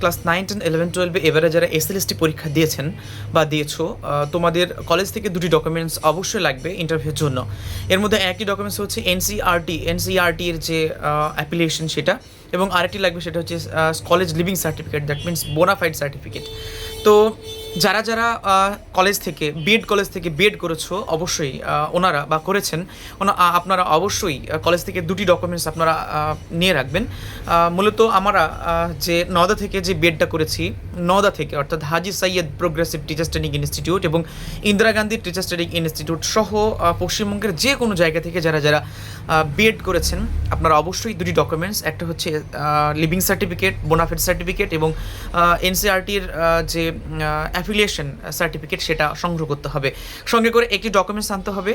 Class 9, 10, 11, 12 এবারে যারা SLST পরীক্ষা দিয়েছেন বা দিয়েছো, তোমাদের কলেজ থেকে দুটি ডকুমেন্টস অবশ্যই লাগবে ইন্টারভিউর জন্য। এর মধ্যে একটি ডকুমেন্টস হচ্ছে এনসিইআরটির যে অ্যাপ্লিকেশন সেটা, এবং আরেকটি লাগবে সেটা হচ্ছে college living certificate, that means bona fide certificate. তো যারা যারা কলেজ থেকে বিএড করেছো অবশ্যই ওনারা বা করেছেন আপনারা অবশ্যই কলেজ থেকে দুটি ডকুমেন্টস আপনারা নিয়ে রাখবেন। মূলত আমরা যে নওদা থেকে যে বিএডটা করেছি, নওদা থেকে অর্থাৎ Haji Sayed progressive teachers training institute এবং Indira Gandhi teachers training institute সহ পশ্চিমবঙ্গের যে কোনো জায়গা থেকে যারা যারা বিএড করেছেন আপনারা অবশ্যই দুটি ডকুমেন্টস, একটা হচ্ছে লিভিং সার্টিফিকেট, বোনাফাইড সার্টিফিকেট এবং এনসিইআরটির যে অ্যাফিলিয়েশন সার্টিফিকেট সেটা সংগ্রহ করতে হবে। সঙ্গে করে একটি ডকুমেন্টস আনতে হবে।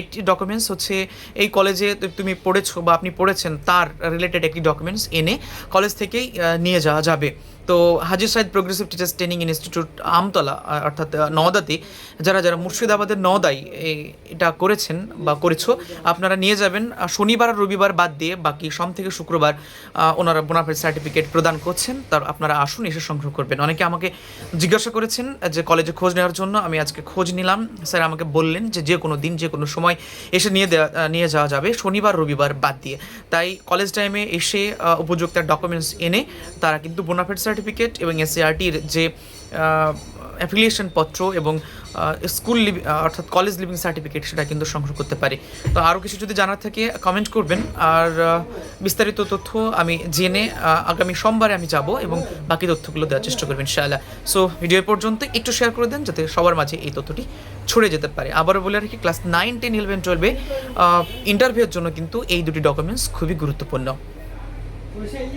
একটি ডকুমেন্টস হচ্ছে এই কলেজে তুমি পড়েছো বা আপনি পড়েছেন তার রিলেটেড একটি ডকুমেন্টস এনে কলেজ থেকেই নিয়ে যাওয়া যাবে। তো Haji Sayed progressive teachers training institute Amtala অর্থাৎ নওদাতে যারা যারা মুর্শিদাবাদের নওদায় এটা করেছেন বা করেছো আপনারা নিয়ে যাবেন। শনিবার আর রবিবার বাদ দিয়ে বাকি সোম থেকে শুক্রবার ওনারা বোনাফাইড সার্টিফিকেট প্রদান করছেন, তার আপনারা আসুন এসে সংগ্রহ করবেন। অনেকে আমাকে জিজ্ঞাসা করেছেন যে কলেজে খোঁজ নেওয়ার জন্য, আমি আজকে খোঁজ নিলাম। স্যার আমাকে বললেন যে কোনো দিন যে কোনো সময় এসে নিয়ে যাওয়া যাবে, শনিবার রবিবার বাদ দিয়ে। তাই কলেজ টাইমে এসে উপযুক্ত ডকুমেন্টস এনে তারা কিন্তু বোনাফাইড সার্টিফিকেট এবং এসসিআরটির যে অ্যাফিলিয়েশন পত্র এবং স্কুল অর্থাৎ কলেজ লিভিং সার্টিফিকেট সেটা কিন্তু সংগ্রহ করতে পারে। তো আরও কিছু যদি জানার থাকে কমেন্ট করবেন, আর বিস্তারিত তথ্য আমি জেনে আগামী সোমবারে আমি যাব এবং বাকি তথ্যগুলো দেওয়ার চেষ্টা করবেন ইনশাআল্লাহ। সো ভিডিও পর্যন্ত একটু শেয়ার করে দেন যাতে সবার মাঝে এই তথ্যটি ছড়িয়ে যেতে পারে। আবারও বলে রাখি, ক্লাস 9, 10, 11, 12 ইন্টারভিউর জন্য কিন্তু এই দুটি ডকুমেন্টস খুবই গুরুত্বপূর্ণ।